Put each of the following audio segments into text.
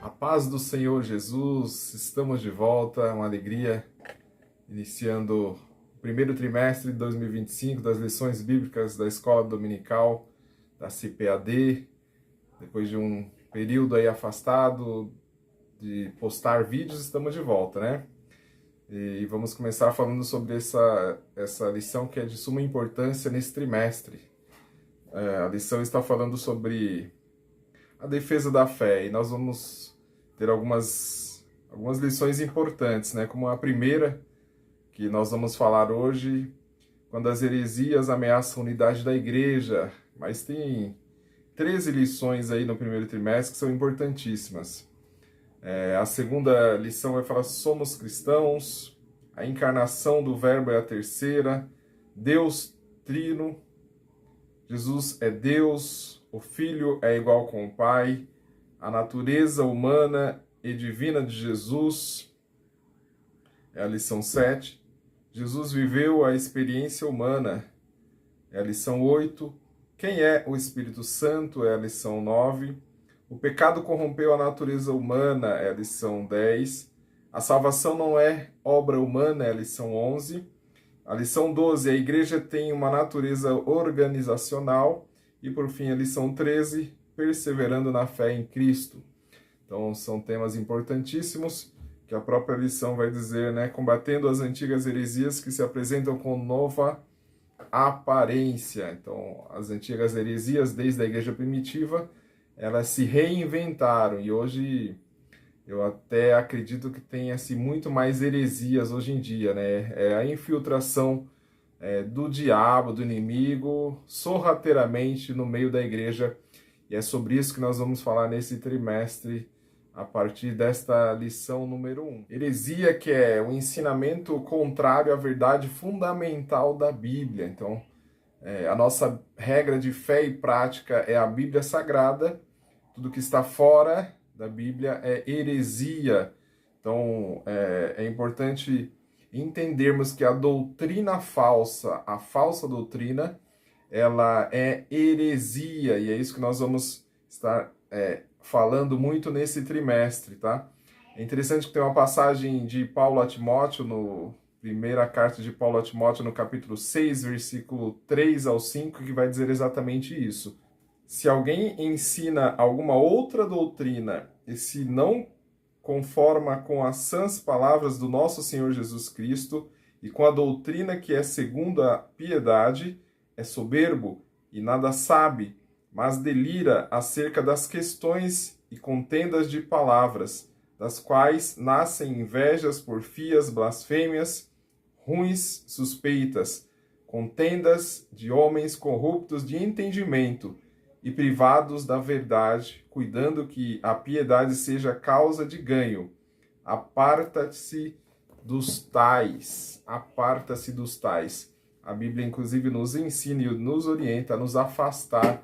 A paz do Senhor Jesus, estamos de volta, é uma alegria, iniciando o primeiro trimestre de 2025 das lições bíblicas da Escola Dominical da CPAD, depois de um período aí afastado de postar vídeos, estamos de volta, né? E vamos começar falando sobre essa lição que é de suma importância nesse trimestre. A lição está falando sobre a defesa da fé, e nós vamos ter algumas lições importantes, né? Como a primeira, que nós vamos falar hoje, quando as heresias ameaçam a unidade da igreja. Mas tem 13 lições aí no primeiro trimestre que são importantíssimas. A segunda lição vai falar somos cristãos, a encarnação do verbo é a terceira, Deus trino, Jesus é Deus, o Filho é igual com o Pai, a natureza humana e divina de Jesus, é a lição 7. Jesus viveu a experiência humana, é a lição 8. Quem é o Espírito Santo, é a lição 9. O pecado corrompeu a natureza humana, é a lição 10. A salvação não é obra humana, é a lição 11. A lição 12, a igreja tem uma natureza organizacional. E por fim, a lição 13, perseverando na fé em Cristo. Então, são temas importantíssimos que a própria lição vai dizer, né? Combatendo as antigas heresias que se apresentam com nova aparência. Então, as antigas heresias, desde a igreja primitiva, elas se reinventaram. E hoje, eu até acredito que tenha-se muito mais heresias hoje em dia, né? É a infiltração do diabo, do inimigo, sorrateiramente no meio da igreja. E é sobre isso que nós vamos falar nesse trimestre, a partir desta lição número 1. Heresia, que é o ensinamento contrário à verdade fundamental da Bíblia. Então, a nossa regra de fé e prática é a Bíblia Sagrada. Tudo que está fora da Bíblia é heresia. Então, é importante entendermos que a doutrina falsa, a falsa doutrina, ela é heresia, e é isso que nós vamos estar falando muito nesse trimestre, tá? É interessante que tem uma passagem de Paulo a Timóteo, no primeira carta de Paulo a Timóteo, no capítulo 6, versículo 3 ao 5, que vai dizer exatamente isso. Se alguém ensina alguma outra doutrina e se não conforma com as sãs palavras do nosso Senhor Jesus Cristo e com a doutrina que é segundo a piedade, é soberbo e nada sabe, mas delira acerca das questões e contendas de palavras, das quais nascem invejas, porfias, blasfêmias, ruins suspeitas, contendas de homens corruptos de entendimento e privados da verdade, cuidando que a piedade seja causa de ganho. Aparta-se dos tais. Aparta-se dos tais. A Bíblia, inclusive, nos ensina e nos orienta a nos afastar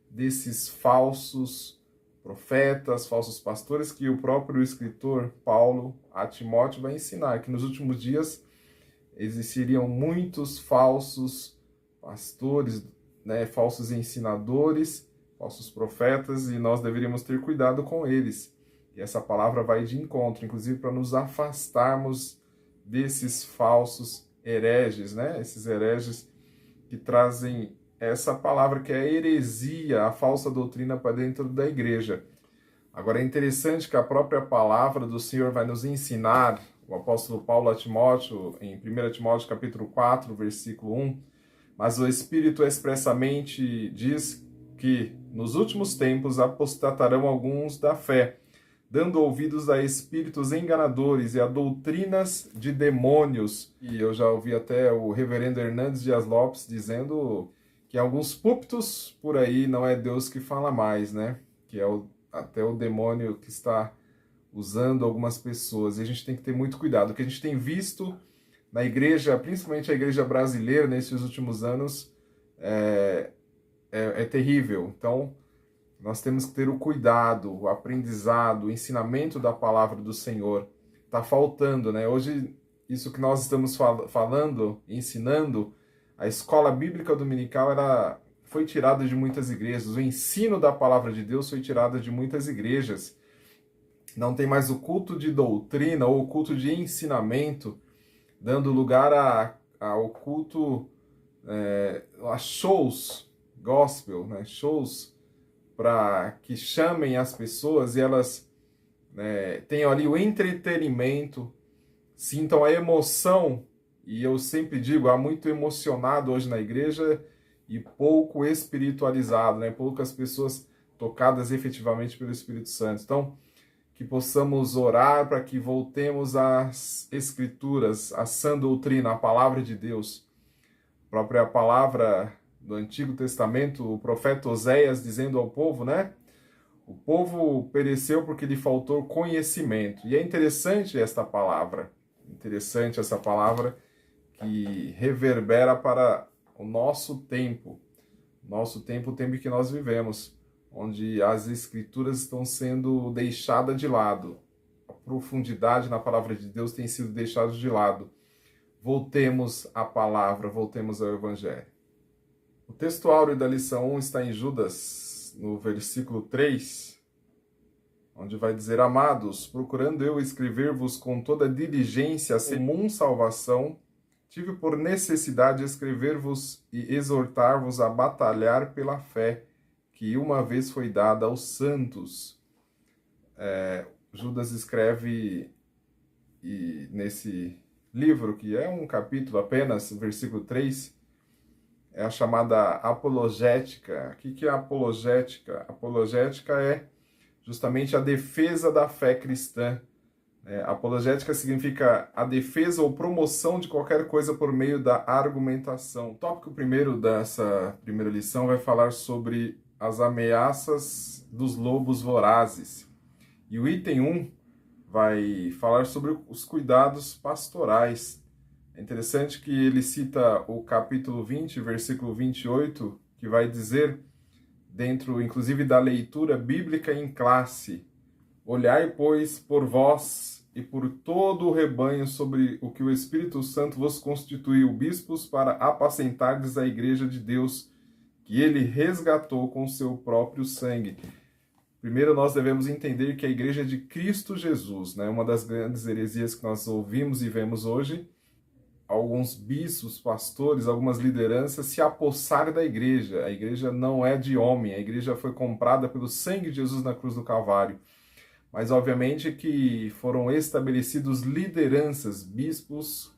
desses falsos profetas, falsos pastores, que o próprio escritor Paulo a Timóteo vai ensinar, que nos últimos dias existiriam muitos falsos pastores, né, falsos ensinadores, falsos profetas, e nós deveríamos ter cuidado com eles. E essa palavra vai de encontro, inclusive para nos afastarmos desses falsos hereges, né? Esses hereges que trazem essa palavra que é a heresia, a falsa doutrina para dentro da igreja. Agora é interessante que a própria palavra do Senhor vai nos ensinar, o apóstolo Paulo a Timóteo, em 1 Timóteo capítulo 4, versículo 1, mas o Espírito expressamente diz que nos últimos tempos apostatarão alguns da fé, dando ouvidos a espíritos enganadores e a doutrinas de demônios. E eu já ouvi até o reverendo Hernandes Dias Lopes dizendo que em alguns púlpitos por aí não é Deus que fala mais, né? Que é até o demônio que está usando algumas pessoas. E a gente tem que ter muito cuidado. O que a gente tem visto na igreja, principalmente a igreja brasileira, nesses últimos anos, é terrível. Então, nós temos que ter o cuidado, o aprendizado, o ensinamento da palavra do Senhor. Está faltando, né? Hoje, isso que nós estamos falando, ensinando, a escola bíblica dominical foi tirada de muitas igrejas. O ensino da palavra de Deus foi tirado de muitas igrejas. não tem mais o culto de doutrina ou o culto de ensinamento, dando lugar ao culto, a shows gospel, né? Shows para que chamem as pessoas e elas tenham ali o entretenimento, sintam a emoção. E eu sempre digo, há muito emocionado hoje na igreja e pouco espiritualizado, né? Poucas pessoas tocadas efetivamente pelo Espírito Santo. Então, que possamos orar para que voltemos às Escrituras, à sã doutrina, à palavra de Deus. A própria palavra do Antigo Testamento, o profeta Oséias dizendo ao povo, né? O povo pereceu porque lhe faltou conhecimento. E é interessante essa palavra que reverbera para o nosso tempo, o tempo que nós vivemos, onde as Escrituras estão sendo deixadas de lado. A profundidade na palavra de Deus tem sido deixada de lado. Voltemos à palavra, voltemos ao Evangelho. O texto áureo da lição 1 está em Judas, no versículo 3, onde vai dizer: Amados, procurando eu escrever-vos com toda diligência a comum salvação, tive por necessidade escrever-vos e exortar-vos a batalhar pela fé, que uma vez foi dada aos santos. Judas escreve nesse livro, que é um capítulo apenas, versículo 3, é a chamada apologética. O que é a apologética? Apologética é justamente a defesa da fé cristã. Apologética significa a defesa ou promoção de qualquer coisa por meio da argumentação. O tópico primeiro dessa primeira lição vai falar sobre as ameaças dos lobos vorazes. E o item 1 vai falar sobre os cuidados pastorais. É interessante que ele cita o capítulo 20, versículo 28, que vai dizer, dentro inclusive da leitura bíblica em classe: Olhai, pois, por vós e por todo o rebanho sobre o que o Espírito Santo vos constituiu bispos para apacentardes a igreja de Deus, que ele resgatou com seu próprio sangue. Primeiro, nós devemos entender que a igreja é de Cristo Jesus, né? Uma das grandes heresias que nós ouvimos e vemos hoje, alguns bispos, pastores, algumas lideranças se apossarem da igreja. A igreja não é de homem, a igreja foi comprada pelo sangue de Jesus na cruz do Calvário. Mas, obviamente, que foram estabelecidos lideranças, bispos,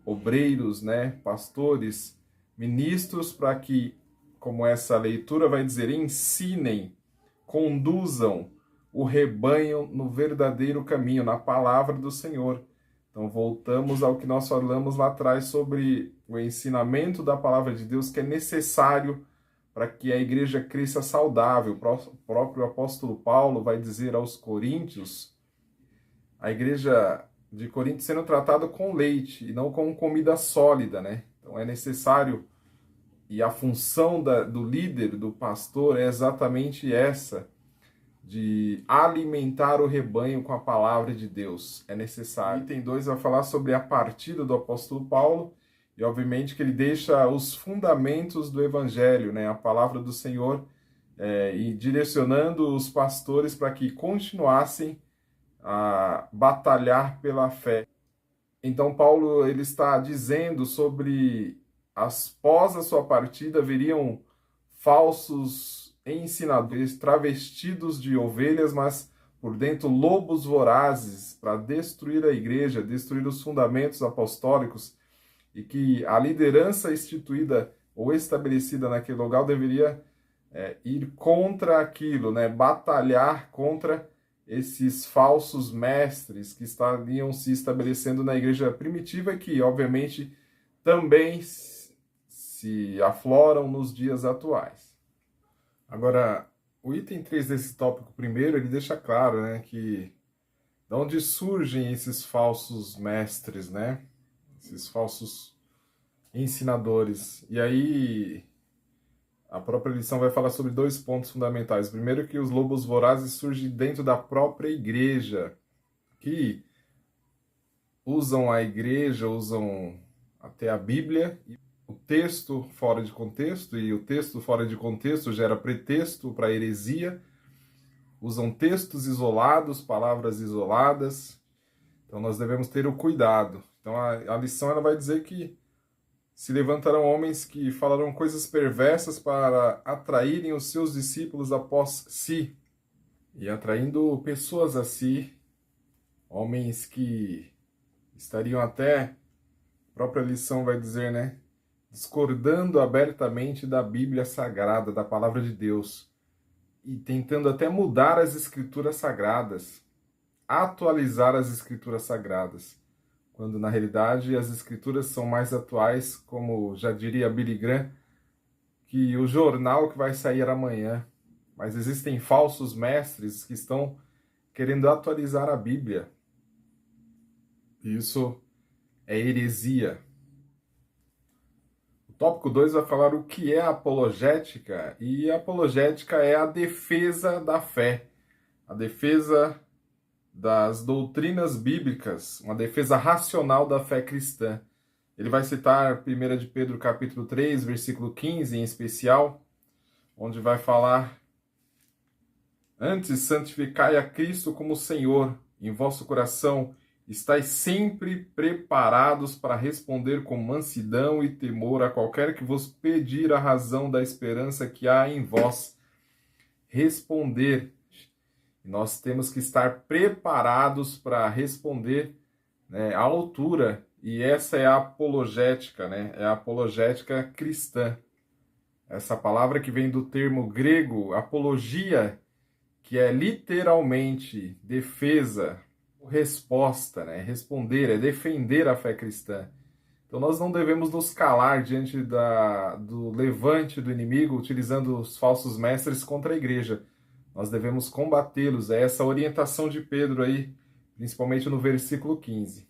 obreiros, né? Pastores, ministros, para que, como essa leitura vai dizer, ensinem, conduzam o rebanho no verdadeiro caminho, na palavra do Senhor. Então, voltamos ao que nós falamos lá atrás sobre o ensinamento da palavra de Deus, que é necessário para que a igreja cresça saudável. O próprio apóstolo Paulo vai dizer aos coríntios, a igreja de Corinto sendo tratada com leite e não com comida sólida, né? Então, é necessário, e a função do líder, do pastor, é exatamente essa, de alimentar o rebanho com a palavra de Deus. É necessário. Item 2 vai falar sobre a partida do apóstolo Paulo, e obviamente que ele deixa os fundamentos do evangelho, né? A palavra do Senhor, e direcionando os pastores para que continuassem a batalhar pela fé. Então Paulo ele está dizendo sobre após a sua partida viriam falsos ensinadores travestidos de ovelhas, mas por dentro lobos vorazes, para destruir a igreja, destruir os fundamentos apostólicos, e que a liderança instituída ou estabelecida naquele lugar deveria ir contra aquilo, né? Batalhar contra esses falsos mestres que estariam se estabelecendo na igreja primitiva, que obviamente também se afloram nos dias atuais. Agora, o item 3 desse tópico primeiro, ele deixa claro, né, que de onde surgem esses falsos mestres, né? Esses falsos ensinadores. E aí, a própria lição vai falar sobre 2 pontos fundamentais. Primeiro, que os lobos vorazes surgem dentro da própria igreja, que usam a igreja, usam até a Bíblia, o texto fora de contexto, e o texto fora de contexto gera pretexto para heresia. usam textos isolados, palavras isoladas. Então nós devemos ter o cuidado. Então a lição ela vai dizer que se levantarão homens que falarão coisas perversas para atraírem os seus discípulos após si. E atraindo pessoas a si, homens que estariam até, a própria lição vai dizer, né? Discordando abertamente da Bíblia Sagrada, da Palavra de Deus, e tentando até mudar as Escrituras Sagradas, atualizar as Escrituras Sagradas, quando na realidade as Escrituras são mais atuais, como já diria Billy Graham, que o jornal que vai sair amanhã. Mas existem falsos mestres que estão querendo atualizar a Bíblia. Isso é heresia. O tópico 2 vai falar o que é apologética, e a apologética é a defesa da fé, a defesa das doutrinas bíblicas, uma defesa racional da fé cristã. Ele vai citar 1 de Pedro capítulo 3, versículo 15 em especial, onde vai falar: antes santificai a Cristo como Senhor em vosso coração, estais sempre preparados para responder com mansidão e temor a qualquer que vos pedir a razão da esperança que há em vós. Responder. Nós temos que estar preparados para responder, né, à altura. E essa é a apologética, né? É a apologética cristã. Essa palavra que vem do termo grego, apologia, que é literalmente defesa, resposta, né? Responder, é defender a fé cristã. Então nós não devemos nos calar diante do levante do inimigo, utilizando os falsos mestres contra a igreja. Nós devemos combatê-los. É essa orientação de Pedro aí, principalmente no versículo 15.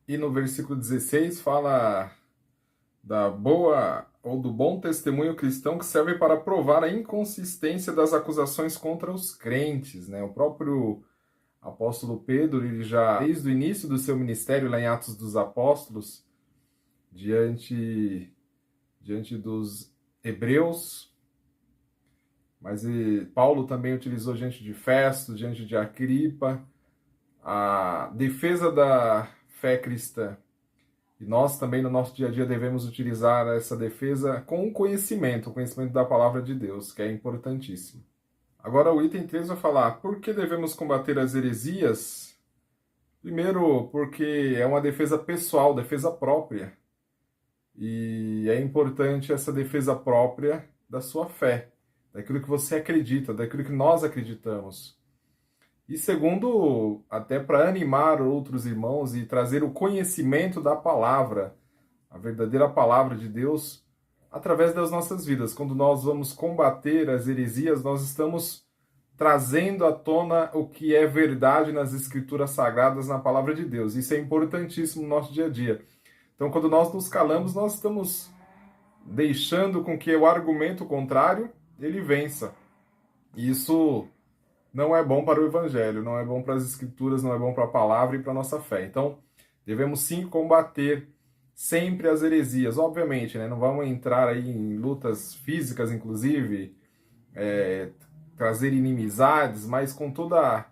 E no versículo 16 fala da boa ou do bom testemunho cristão que serve para provar a inconsistência das acusações contra os crentes, né? O próprio apóstolo Pedro, ele já, desde o início do seu ministério, lá em Atos dos Apóstolos, diante dos hebreus, mas Paulo também utilizou diante de Festo, diante de Agripa, a defesa da fé cristã. E nós também, no nosso dia a dia, devemos utilizar essa defesa com o conhecimento da palavra de Deus, que é importantíssimo. Agora o item 3 vai falar: por que devemos combater as heresias? Primeiro, porque é uma defesa pessoal, defesa própria. E é importante essa defesa própria da sua fé, daquilo que você acredita, daquilo que nós acreditamos. E segundo, até para animar outros irmãos e trazer o conhecimento da palavra, a verdadeira palavra de Deus, através das nossas vidas. Quando nós vamos combater as heresias, nós estamos trazendo à tona o que é verdade nas Escrituras Sagradas, na palavra de Deus. Isso é importantíssimo no nosso dia a dia. Então, quando nós nos calamos, nós estamos deixando com que o argumento contrário ele vença. E isso não é bom para o Evangelho, não é bom para as Escrituras, não é bom para a palavra e para a nossa fé. Então, devemos sim combater sempre as heresias. Obviamente, né? Não vamos entrar aí em lutas físicas, inclusive, trazer inimizades, mas com toda a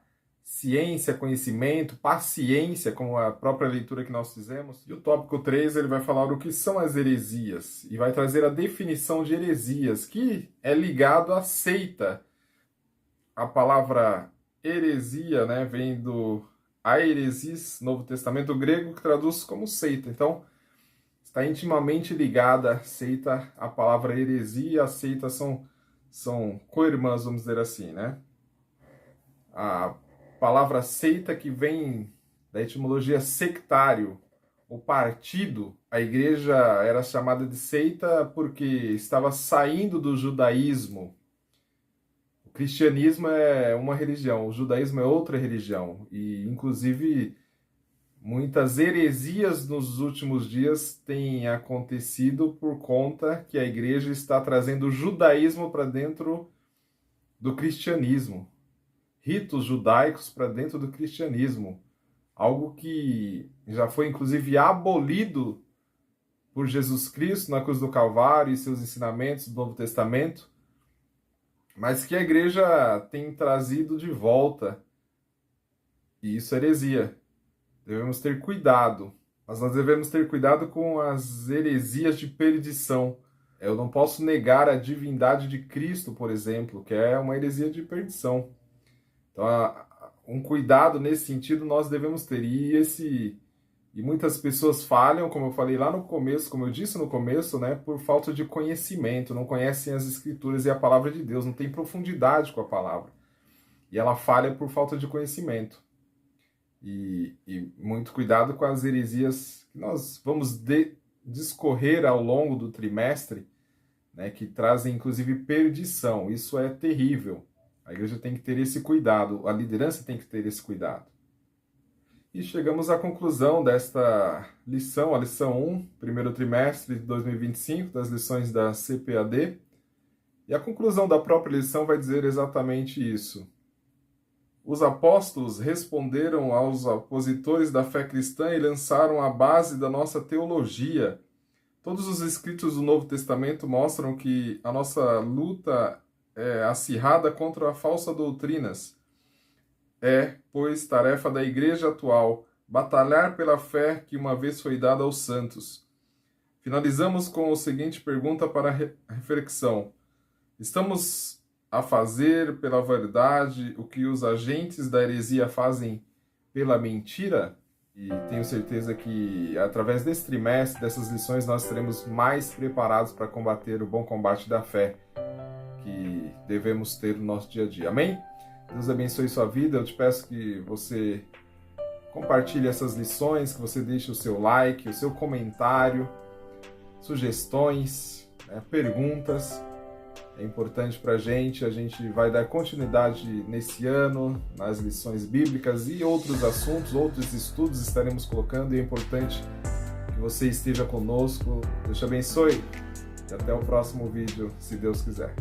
ciência, conhecimento, paciência, como a própria leitura que nós fizemos. E o tópico 3, ele vai falar o que são as heresias, e vai trazer a definição de heresias, que é ligado à seita. A palavra heresia, né, vem do aeresis, Novo Testamento grego, que traduz como seita. Então, está intimamente ligada a seita, a palavra heresia, a seita são co-irmãs, vamos dizer assim, né? A palavra seita, que vem da etimologia sectário, o partido. A igreja era chamada de seita porque estava saindo do judaísmo. O cristianismo é uma religião, o judaísmo é outra religião. E, inclusive, muitas heresias nos últimos dias têm acontecido por conta que a igreja está trazendo o judaísmo para dentro do cristianismo. Ritos judaicos para dentro do cristianismo. Algo que já foi, inclusive, abolido por Jesus Cristo na cruz do Calvário e seus ensinamentos do Novo Testamento. mas que a igreja tem trazido de volta, e isso é heresia. Devemos ter cuidado, mas nós devemos ter cuidado com as heresias de perdição. Eu não posso negar a divindade de Cristo, por exemplo, que é uma heresia de perdição. Então, um cuidado nesse sentido nós devemos ter. E muitas pessoas falham, como eu falei lá no começo, como eu disse no começo, né, por falta de conhecimento, não conhecem as Escrituras e a palavra de Deus, não tem profundidade com a palavra. E ela falha por falta de conhecimento. E muito cuidado com as heresias que nós vamos discorrer ao longo do trimestre, né, que trazem inclusive perdição. Isso é terrível. A igreja tem que ter esse cuidado, a liderança tem que ter esse cuidado. E chegamos à conclusão desta lição, a lição 1, primeiro trimestre de 2025, das lições da CPAD. E a conclusão da própria lição vai dizer exatamente isso. Os apóstolos responderam aos opositores da fé cristã e lançaram a base da nossa teologia. Todos os escritos do Novo Testamento mostram que a nossa luta é acirrada contra falsas doutrinas. É, pois, tarefa da igreja atual batalhar pela fé que uma vez foi dada aos santos. Finalizamos com a seguinte pergunta para reflexão. Estamos a fazer pela verdade o que os agentes da heresia fazem pela mentira? E tenho certeza que através desse trimestre, dessas lições, nós estaremos mais preparados para combater o bom combate da fé que devemos ter no nosso dia a dia. Amém? Deus abençoe sua vida. Eu te peço que você compartilhe essas lições, que você deixe o seu like, o seu comentário, sugestões, né, perguntas. É importante para a gente vai dar continuidade nesse ano, nas lições bíblicas e outros assuntos, outros estudos estaremos colocando, e é importante que você esteja conosco. Deus te abençoe e até o próximo vídeo, se Deus quiser.